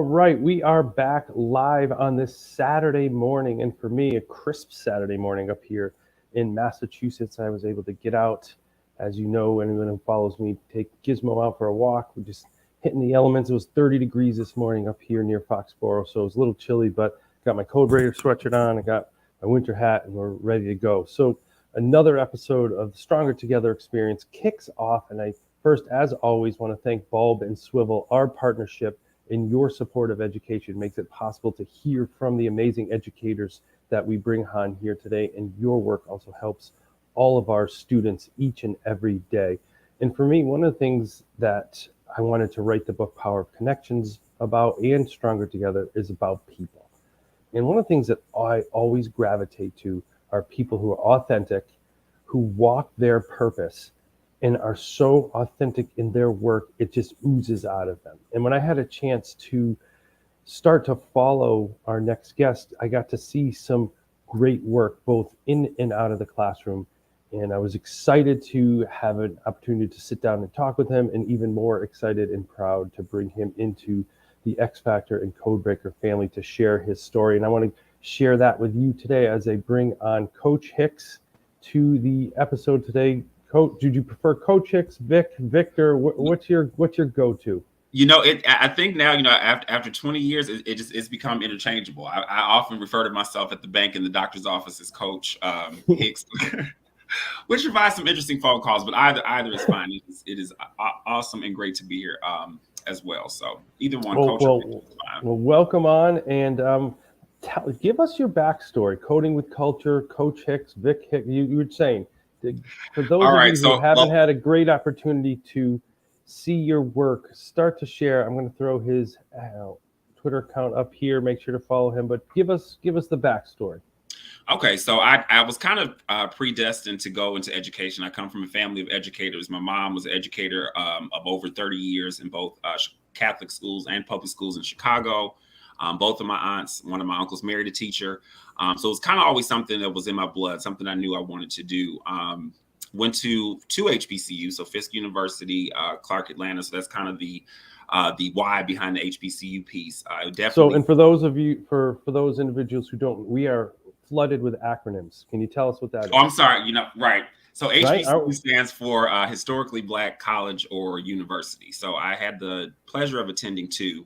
All right, we are back live on this Saturday morning, and for me, a crisp Saturday morning up here in Massachusetts. I was able to get out, as you know, anyone who follows me, take Gizmo out for a walk. We're just hitting the elements. It was 30 degrees this morning up here near Foxborough, so it was a little chilly, but got my Code Raider sweatshirt on, I got my winter hat, and we're ready to go. So another episode of the Stronger Together experience kicks off, and I first, as always, want to thank Bulb and Swivel. Our partnership in your support of education makes it possible to hear from the amazing educators that we bring on here today, and your work also helps all of our students each and every day. And for me, one of the things that I wanted to write the book Power of Connections about and Stronger Together is about people. And one of the things that I always gravitate to are people who are authentic, who walk their purpose, and are so authentic in their work, it just oozes out of them. And when I had a chance to start to follow our next guest, I got to see some great work both in and out of the classroom. And I was excited to have an opportunity to sit down and talk with him, and even more excited and proud to bring him into the X Factor and Codebreaker family to share his story. And I want to share that with you today as I bring on Coach Hicks to the episode today. Coach, did you prefer Coach Hicks, Vic, Victor? What's your go-to? I think now, after 20 years, it's become interchangeable. I often refer to myself at the bank and the doctor's office as Coach Hicks, which provides some interesting phone calls. But either is fine. It is awesome and great to be here as well. So either one, Coach. Well, welcome on, and give us your backstory. Coding with Culture, Coach Hicks, Vic Hicks. You were saying, for those of you who haven't had a great opportunity to see your work, start to share. I'm going to throw his Twitter account up here. Make sure to follow him. But give us the backstory. Okay, so I was kind of predestined to go into education. I come from a family of educators. My mom was an educator of over 30 years in both Catholic schools and public schools in Chicago. Both of my aunts, one of my uncles married a teacher. So it was kind of always something that was in my blood, something I knew I wanted to do. Went to two HBCUs, so Fisk University, Clark Atlanta. So that's kind of the why behind the HBCU piece. Definitely. So, and for those of you, for those individuals who don't, we are flooded with acronyms. Can you tell us what that is? Oh, I'm sorry. Right. So HBCU stands for Historically Black College or University. So I had the pleasure of attending two.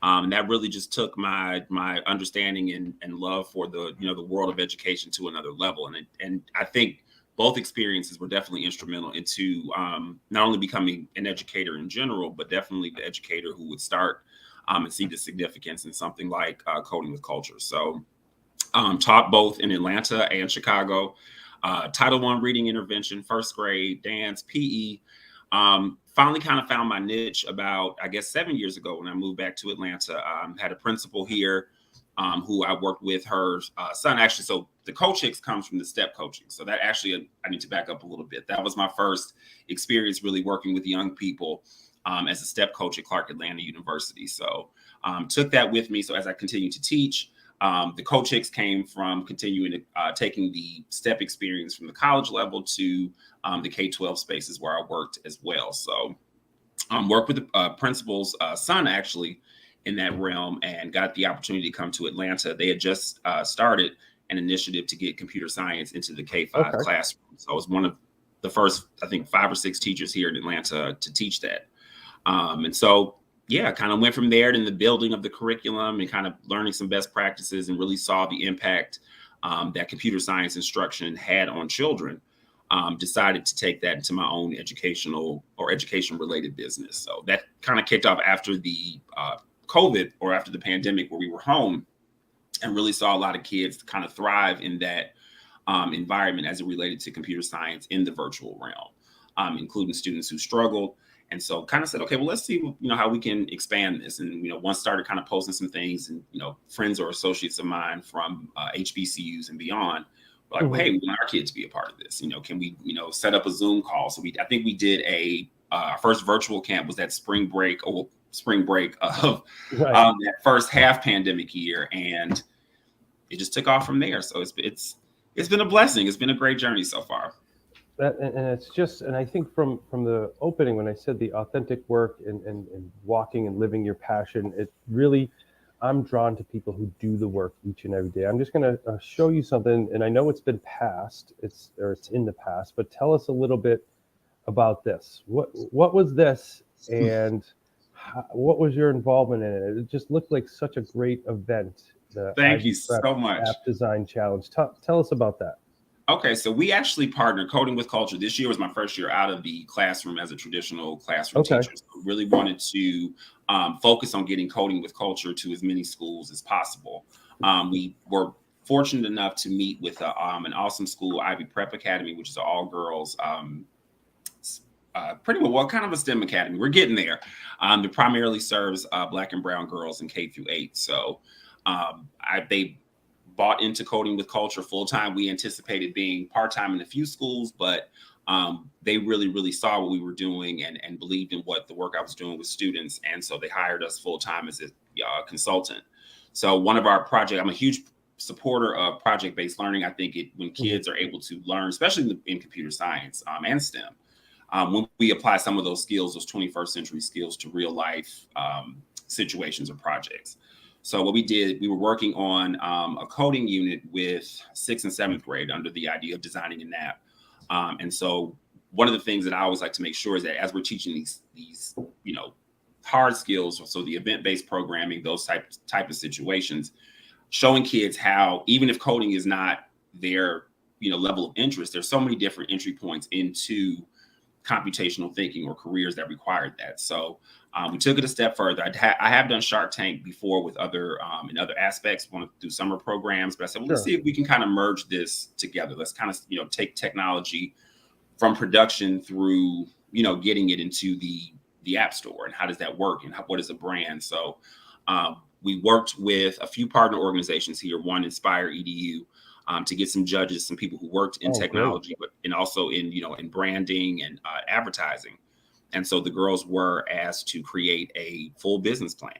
And that really just took my understanding and love for the world of education to another level. And I think both experiences were definitely instrumental into not only becoming an educator in general, but definitely the educator who would start and see the significance in something like Coding with Culture. So taught both in Atlanta and Chicago. Title I reading intervention, first grade, dance, PE. Finally kind of found my niche about, I guess, 7 years ago when I moved back to Atlanta. Had a principal here who I worked with, her son, actually. So the Coach Hicks comes from the STEP coaching. So that actually, I need to back up a little bit. That was my first experience really working with young people as a STEP coach at Clark Atlanta University. So took that with me. So as I continued to teach, the Coach Hicks came from continuing to taking the STEP experience from the college level to the K-12 spaces where I worked as well. So worked with the principal's son actually in that realm and got the opportunity to come to Atlanta. They had just started an initiative to get computer science into the K-5 classroom. So I was one of the first, I think, 5 or 6 teachers here in Atlanta to teach that. And so yeah, kind of went from there in the building of the curriculum and kind of learning some best practices, and really saw the impact that computer science instruction had on children. Decided to take that into my own education related business. So that kind of kicked off after the COVID, or after the pandemic, where we were home, and really saw a lot of kids kind of thrive in that environment as it related to computer science in the virtual realm, including students who struggled. And so kind of said, okay, well, let's see, how we can expand this. And, once started kind of posting some things, and, friends or associates of mine from HBCUs and beyond were like, well, hey, we want our kids to be a part of this. Can we, set up a Zoom call? So I think we did our first virtual camp was that spring break of that first half pandemic year. And it just took off from there. So it's been a blessing. It's been a great journey so far. and it's just, and I think from the opening when I said the authentic work and walking and living your passion, it really, I'm drawn to people who do the work each and every day. I'm just going to show you something, and I know it's been past, it's in the past, but tell us a little bit about this. What was this, and what was your involvement in it? It just looked like such a great event. The Thank Ivy you Prep so much. App Design Challenge. Tell us about that. Okay, so we actually partnered Coding with Culture. This year was my first year out of the classroom as a traditional classroom teacher. So really wanted to focus on getting Coding with Culture to as many schools as possible. We were fortunate enough to meet with an awesome school, Ivy Prep Academy, which is an all-girls, pretty well, kind of a STEM academy. We're getting there. It primarily serves Black and brown girls in K through 8. So they bought into Coding with Culture full time. We anticipated being part time in a few schools, but they really saw what we were doing and believed in what the work I was doing with students. And so they hired us full time as a consultant. So one of our projects, I'm a huge supporter of project-based learning. I think when kids are able to learn, especially in computer science and STEM, when we apply some of those skills, those 21st century skills to real life situations or projects. So what we did, we were working on a coding unit with 6th and 7th grade under the idea of designing an app. And so one of the things that I always like to make sure is that as we're teaching these hard skills, so the event-based programming, those type of situations, showing kids how, even if coding is not their level of interest, there's so many different entry points into computational thinking or careers that required that. So we took it a step further. I have done Shark Tank before with other in other aspects, want to do summer programs, but I said, well, let's see if we can kind of merge this together. Let's kind of take technology from production through getting it into the app store, and how does that work, and what is a brand. So we worked with a few partner organizations here, one Inspire EDU, to get some judges, some people who worked in technology, and also in branding and advertising. And so the girls were asked to create a full business plan.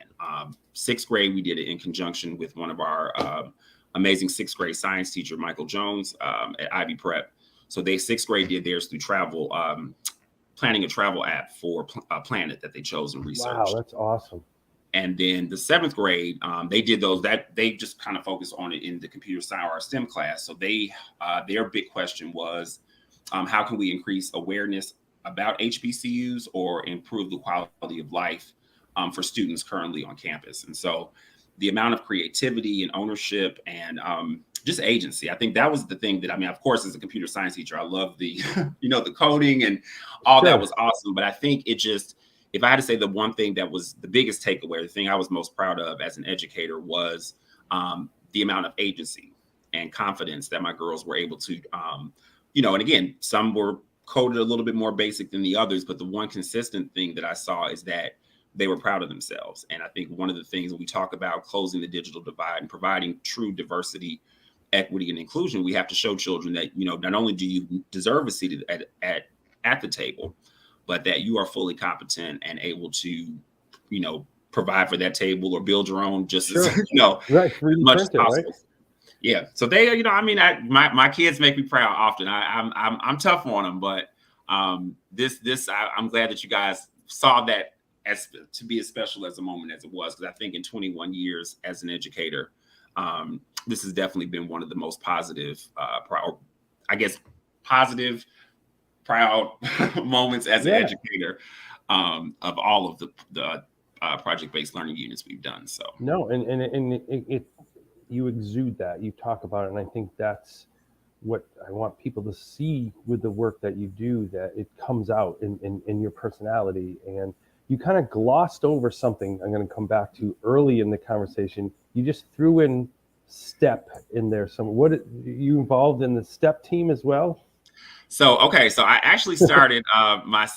6th grade, we did it in conjunction with one of our amazing 6th grade science teacher, Michael Jones, at Ivy Prep. So 6th grade did theirs through travel, planning a travel app for Planet that they chose and researched. Wow, that's awesome. And then the 7th grade, they did those that they just kind of focused on it in the computer science or STEM class. So their big question was, how can we increase awareness about HBCUs or improve the quality of life for students currently on campus? And so the amount of creativity and ownership and just agency, I think that was the thing that, of course, as a computer science teacher, I love the, the coding and all that was awesome. But I think if I had to say the one thing that was the biggest takeaway, the thing I was most proud of as an educator was the amount of agency and confidence that my girls were able to, and again, some were coded a little bit more basic than the others, but the one consistent thing that I saw is that they were proud of themselves. And I think one of the things when we talk about closing the digital divide and providing true diversity, equity, and inclusion, we have to show children that, not only do you deserve a seat at the table, but that you are fully competent and able to, provide for that table or build your own just as, much as possible. Right? Yeah. So they, my kids make me proud often. I'm tough on them, but I'm glad that you guys saw that as to be as special as a moment as it was, because I think in 21 years as an educator, this has definitely been one of the most positive, positive, proud moments as an educator of all of the project-based learning units we've done. So no, and you exude that, you talk about it, and I think that's what I want people to see with the work that you do, that it comes out in your personality. And you kind of glossed over something I'm going to come back to early in the conversation. You just threw in STEP in there. You involved in the STEP team as well? So I actually started my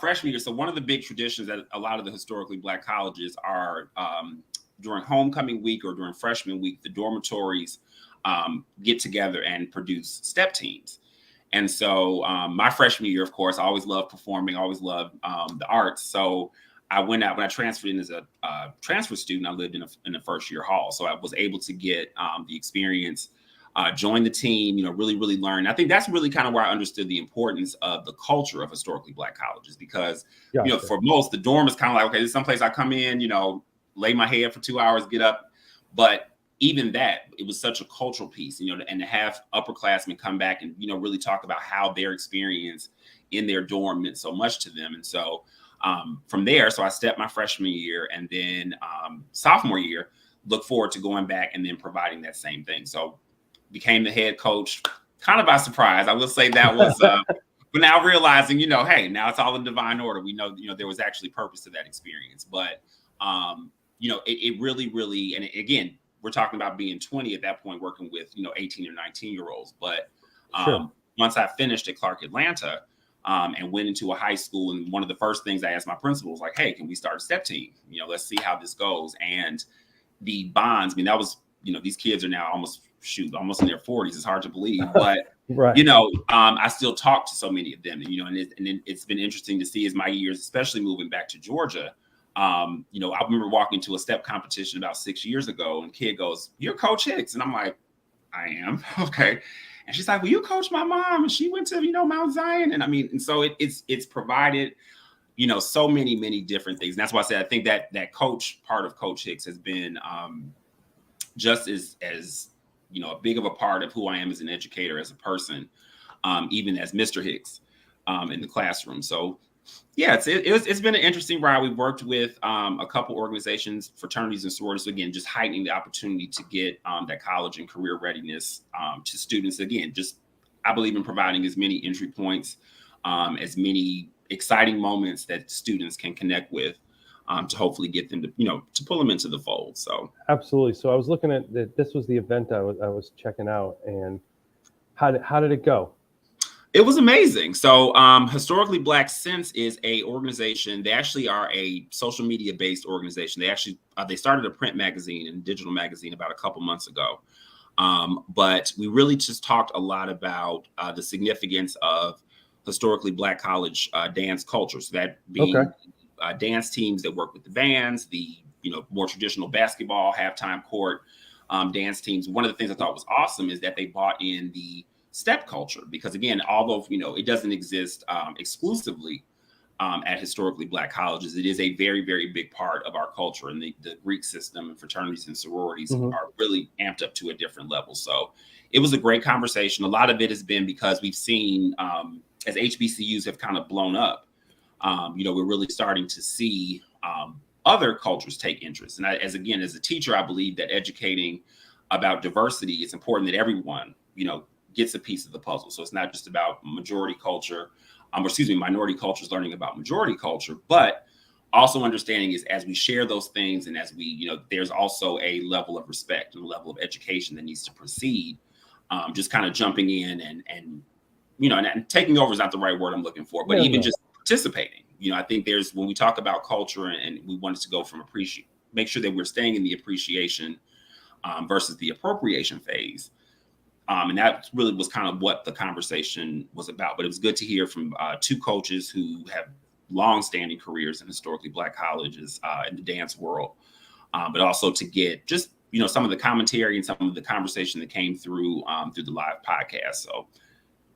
freshman year. So one of the big traditions that a lot of the historically Black colleges are during homecoming week or during freshman week, the dormitories get together and produce STEP teams. And so my freshman year, of course, I always loved performing, always loved the arts. So I went out when I transferred in as a transfer student. I lived in a first year hall, so I was able to get the experience joined the team, really learned. I think that's really kind of where I understood the importance of the culture of historically Black colleges, because, for most, the dorm is kind of like, okay, this is someplace I come in, lay my head for 2 hours, get up. But even that, it was such a cultural piece, and to have upperclassmen come back and, really talk about how their experience in their dorm meant so much to them. And so from there, so I stepped my freshman year, and then sophomore year, look forward to going back and then providing that same thing. So became the head coach kind of by surprise. I will say that was, but now realizing, hey, now it's all in divine order. We know, there was actually purpose to that experience. But, it really, and again, we're talking about being 20 at that point, working with, 18 or 19-year-olds. But once I finished at Clark Atlanta and went into a high school, and one of the first things I asked my principal was like, hey, can we start a step team? Let's see how this goes. And the bonds, that was, these kids are now almost in their 40s. It's hard to believe, but right. I still talk to so many of them, and it's been interesting to see as my years, especially moving back to Georgia. I remember walking to a step competition about 6 years ago, and a kid goes, "You're Coach Hicks," and I'm like, "I am." Okay. And she's like, "Well, you coach my mom, and she went to Mount Zion," and so it's provided so many different things. And that's why I said I think that coach part of Coach Hicks has been just as a big of a part of who I am as an educator, as a person, even as Mr. Hicks in the classroom. So yeah, it's been an interesting ride. We've worked with a couple organizations, fraternities and sororities, so again, just heightening the opportunity to get that college and career readiness to students. Again, just I believe in providing as many entry points, as many exciting moments that students can connect with, to hopefully get them to pull them into the fold. So absolutely. So I was looking at that. This was the event I was checking out, and how did it go? It was amazing. So Historically Black Sense is a organization. They actually are a social media based organization. They started a print magazine and digital magazine about a couple months ago. But we really just talked a lot about the significance of historically Black college dance culture. So that being dance teams that work with the bands, the more traditional basketball halftime court dance teams. One of the things I thought was awesome is that they brought in the step culture, because again, although it doesn't exist exclusively at historically Black colleges, it is a very, very big part of our culture, and the Greek system and fraternities and sororities are really amped up to a different level. So it was a great conversation. A lot of it has been because we've seen as HBCUs have kind of blown up, we're really starting to see other cultures take interest. And as a teacher, I believe that educating about diversity, it's important that everyone gets a piece of the puzzle. So it's not just about minority cultures learning about majority culture, but also understanding is as we share those things, and as we, there's also a level of respect and a level of education that needs to precede just kind of jumping in and taking over is not the right word I'm looking for, but just participating. I think when we talk about culture and we want it to go from make sure that we're staying in the appreciation versus the appropriation phase. And that really was kind of what the conversation was about. But it was good to hear from two coaches who have long-standing careers in historically Black colleges in the dance world, but also to get just some of the commentary and some of the conversation that came through the live podcast. So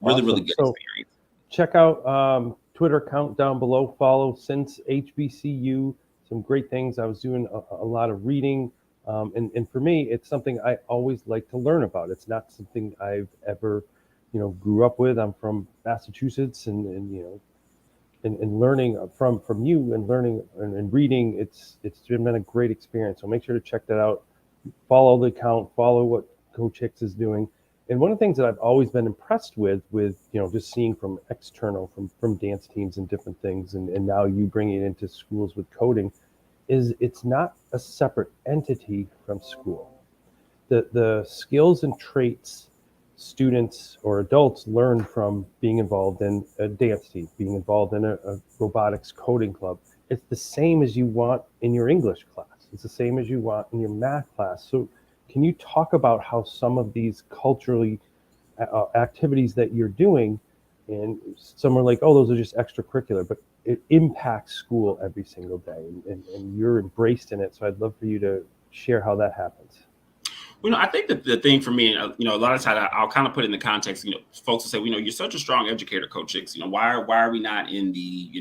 really good experience. Check out Twitter account down below. Follow Since HBCU. Some great things. I was doing a lot of reading. And for me, it's something I always like to learn about. It's not something I've ever, grew up with. I'm from Massachusetts, and learning from you and learning and reading, it's been a great experience. So make sure to check that out. Follow the account. Follow what Coach Hicks is doing. And one of the things that I've always been impressed with just seeing from external, from dance teams and different things, and now you bring it into schools with coding, is it's not a separate entity from school. The skills and traits students or adults learn from being involved in a dance team, being involved in a robotics coding club, it's the same as you want in your English class. It's the same as you want in your math class. So can you talk about how some of these culturally activities that you're doing, and some are like, oh, those are just extracurricular, but it impacts school every single day, and you're embraced in it. So I'd love for you to share how that happens. Well, I think that the thing for me, a lot of times I'll kind of put it in the context, folks will say, you're such a strong educator, Coach Hicks, why are we not in the,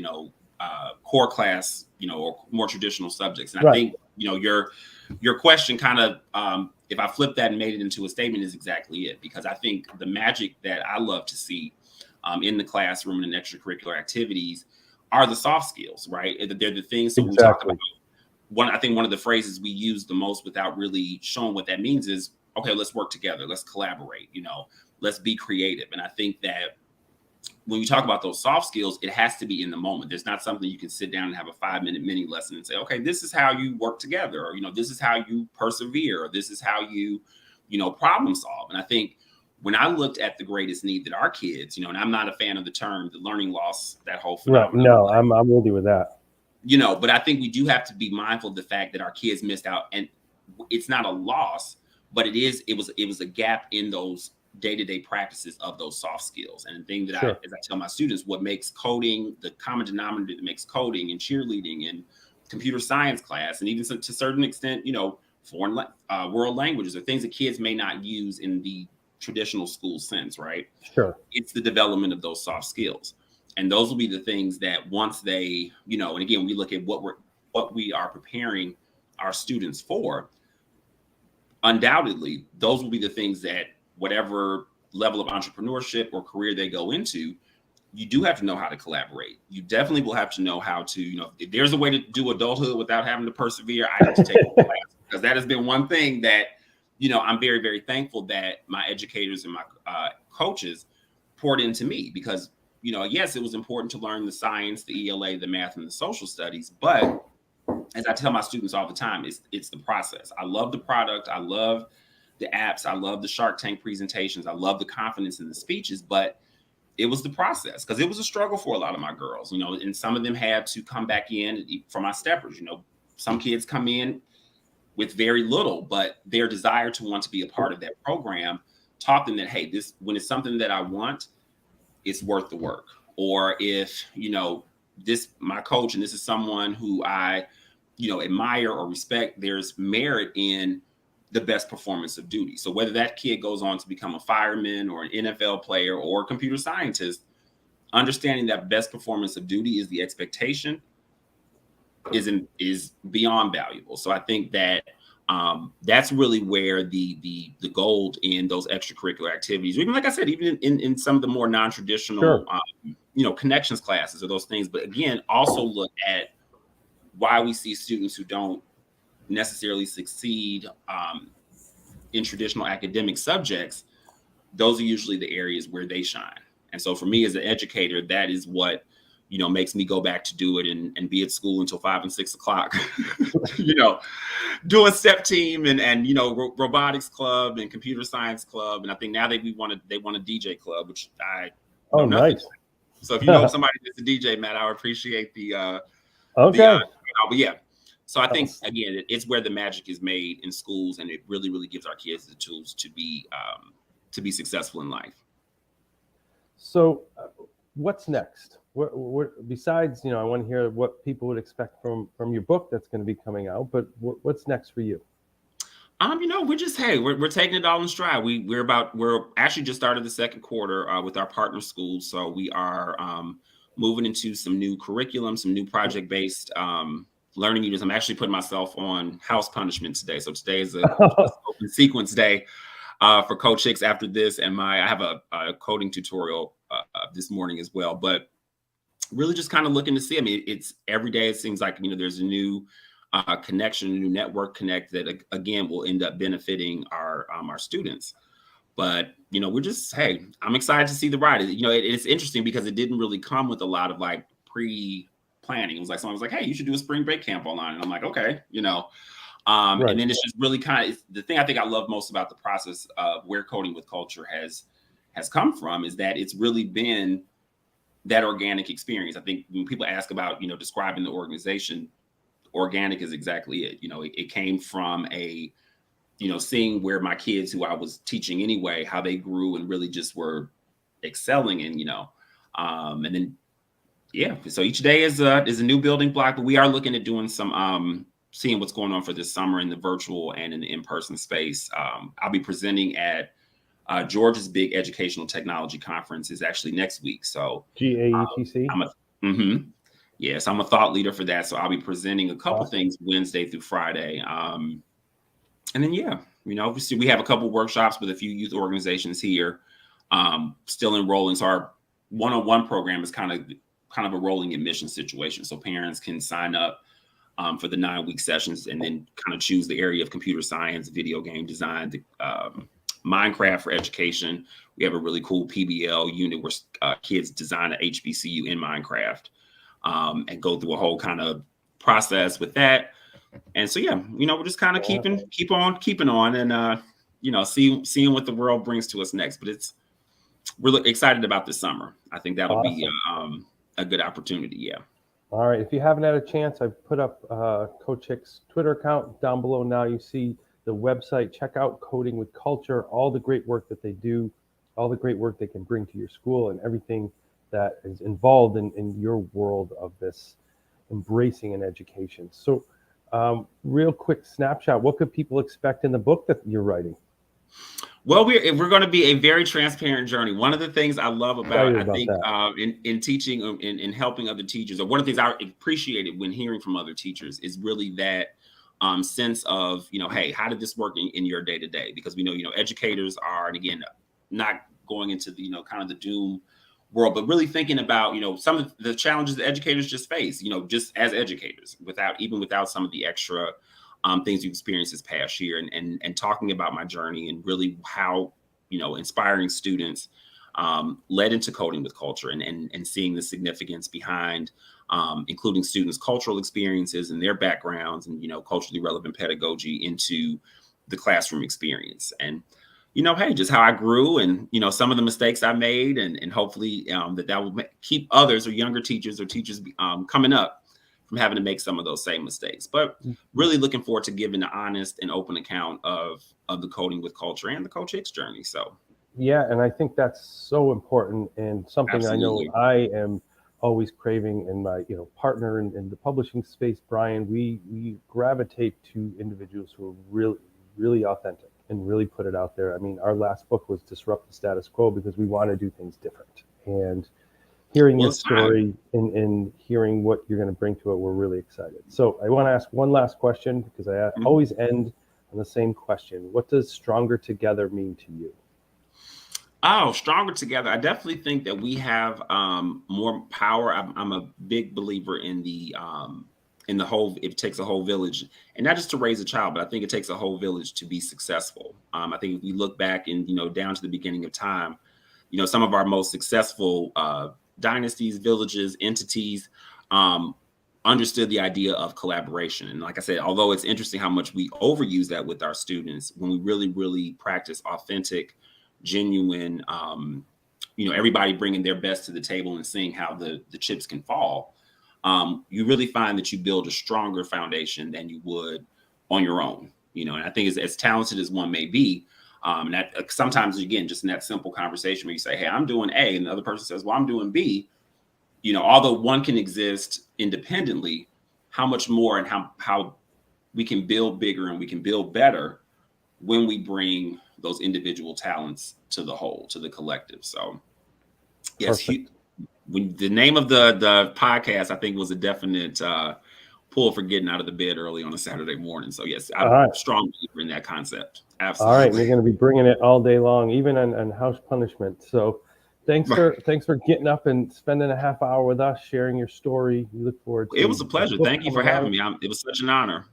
core class, or more traditional subjects? And I think, your question kind of, if I flip that and made it into a statement, is exactly it, because I think the magic that I love to see in the classroom and in extracurricular activities are the soft skills, right? They're the things that we talk about. I think one of the phrases we use the most without really showing what that means is, okay, let's work together. Let's collaborate, let's be creative. And I think that when you talk about those soft skills, it has to be in the moment. There's not something you can sit down and have a 5-minute mini lesson and say, okay, this is how you work together, or, this is how you persevere, or this is how you, problem solve. And I think when I looked at the greatest need that our kids, and I'm not a fan of the term, the learning loss, that whole phenomenon. No, I'm with you with that. But I think we do have to be mindful of the fact that our kids missed out, and it's not a loss, but it was a gap in those day-to-day practices of those soft skills. And the thing that as I tell my students, what makes coding, the common denominator that makes coding and cheerleading and computer science class, and even to a certain extent, foreign world languages, are things that kids may not use in the traditional school sense, right? Sure. It's the development of those soft skills. And those will be the things that once they, and again, we look at what we are preparing our students for, undoubtedly, those will be the things that whatever level of entrepreneurship or career they go into, you do have to know how to collaborate. You definitely will have to know how to, if there's a way to do adulthood without having to persevere, I have to take a class, because that has been one thing that, I'm very, very thankful that my educators and my coaches poured into me, because yes, it was important to learn the science, the ELA, the math, and the social studies. But as I tell my students all the time, it's the process. I love the product. I love the apps. I love the Shark Tank presentations. I love the confidence in the speeches. But it was the process, because it was a struggle for a lot of my girls, and some of them had to come back in for my steppers. Some kids come in with very little, but their desire to want to be a part of that program taught them that, hey, when it's something that I want, it's worth the work. Or if, my coach, and this is someone who I, admire or respect, there's merit in the best performance of duty. So whether that kid goes on to become a fireman or an NFL player or a computer scientist, understanding that best performance of duty is the expectation is beyond valuable. So I think that that's really where the gold in those extracurricular activities, even like I said, even in some of the more non-traditional, connections classes or those things. But again, also look at why we see students who don't necessarily succeed in traditional academic subjects. Those are usually the areas where they shine. And so for me as an educator, that is what makes me go back to do it and be at school until 5 and 6 o'clock, doing step team and robotics club and computer science club. And I think now they want a DJ club, which I know nothing. Nice. So if you know somebody that's a DJ, Matt, I would appreciate the but yeah. So I think again, it's where the magic is made in schools, and it really, really gives our kids the tools to be successful in life. So what's next? What besides, I want to hear what people would expect from your book that's going to be coming out, but what's next for you? We're just, we're taking it all in stride. We're actually just started the second quarter with our partner schools. So we are moving into some new curriculum, some new project-based learning units. I'm actually putting myself on house punishment today. So today is a open sequence day for Coach Hicks after this. And I have a coding tutorial this morning as well, but really just kind of looking to see, it's every day. It seems like, there's a new connection, a new network connect that again, will end up benefiting our students. But, we're just, I'm excited to see the ride. It's interesting because it didn't really come with a lot of like pre-planning. It was like, someone was like, hey, you should do a spring break camp online. And I'm like, okay, right. And then it's just really kind of the thing I think I love most about the process of where Coding with Culture has come from is that it's really been that organic experience. I think when people ask about, describing the organization, organic is exactly it. It came from seeing where my kids who I was teaching anyway, how they grew and really just were excelling and then, so each day is a new building block, but we are looking at doing some seeing what's going on for this summer in the virtual and in the in-person space. I'll be presenting at Georgia's big educational technology conference is actually next week. So GAETC. Yes, I'm a thought leader for that. So I'll be presenting a couple things Wednesday through Friday. And then, obviously we have a couple workshops with a few youth organizations here still enrolling. So our one-on-one program is kind of a rolling admission situation. So parents can sign up for the 9-week sessions and then kind of choose the area of computer science, video game design, Minecraft for education. We have a really cool PBL unit where kids design an HBCU in Minecraft and go through a whole kind of process with that. And so, we're just kind of keep on keeping on and, seeing what the world brings to us next. But we're excited about this summer. I think that'll be a good opportunity. Yeah. All right. If you haven't had a chance, I've put up Coach Hicks' Twitter account down below. Now you see the website. Check out Coding with Culture, all the great work that they do, all the great work they can bring to your school and everything that is involved in your world of this embracing an education. So real quick snapshot, what could people expect in the book that you're writing? Well, we're going to be a very transparent journey. One of the things I love about in teaching and in helping other teachers, or one of the things I appreciated when hearing from other teachers is really that sense of, hey, how did this work in your day to day? Because we know, educators are, and again, not going into the, kind of the doom world, but really thinking about, some of the challenges that educators just face, just as educators without some of the extra things you experienced this past year and talking about my journey and really how, inspiring students led into Coding with Culture and seeing the significance behind including students' cultural experiences and their backgrounds and, culturally relevant pedagogy into the classroom experience. And, hey, just how I grew and, some of the mistakes I made and hopefully that will keep others or younger teachers or teachers coming up from having to make some of those same mistakes. But really looking forward to giving an honest and open account of the Coding with Culture and the Coach Hicks journey. So, yeah, and I think that's so important and something Absolutely. I know I am always craving in my partner in the publishing space, Brian. We gravitate to individuals who are really, really authentic and really put it out there. I mean, our last book was Disrupt the Status Quo because we want to do things different. And hearing your story and hearing what you're going to bring to it, we're really excited. So I want to ask one last question because I always end on the same question. What does Stronger Together mean to you? Oh, Stronger Together. I definitely think that we have more power. I'm a big believer in the whole, it takes a whole village, and not just to raise a child, but I think it takes a whole village to be successful. I think if we look back and, down to the beginning of time, some of our most successful dynasties, villages, entities understood the idea of collaboration. And like I said, although it's interesting how much we overuse that with our students, when we really, really practice authentic, genuine, everybody bringing their best to the table and seeing how the chips can fall, you really find that you build a stronger foundation than you would on your own. And I think as talented as one may be, and that sometimes, again, just in that simple conversation where you say, hey, I'm doing A, and the other person says, well, I'm doing B, although one can exist independently, how much more and how we can build bigger and we can build better when we bring those individual talents to the whole, to the collective. So yes, when the name of the podcast, I think, was a definite pull for getting out of the bed early on a Saturday morning. So yes, I'm a strong believer in that concept. Absolutely. All right, we're going to be bringing it all day long, even on house punishment. So thanks for getting up and spending a half hour with us, sharing your story. We look forward to it. Was a pleasure. Thank you for having me. It was such an honor.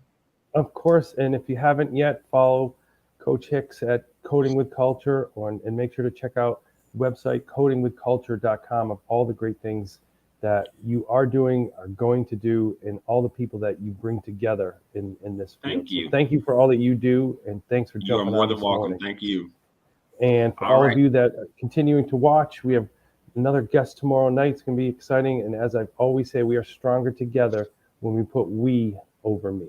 Of course, and if you haven't yet, follow Coach Hicks at Coding with Culture, and make sure to check out the website codingwithculture.com of all the great things that you are doing, are going to do, and all the people that you bring together in this field. Thank you. So thank you for all that you do, and thanks for jumping on. You are more than welcome. Morning. Thank you. And for all of you that are continuing to watch, we have another guest tomorrow night. It's going to be exciting. And as I always say, we are stronger together when we put we over me.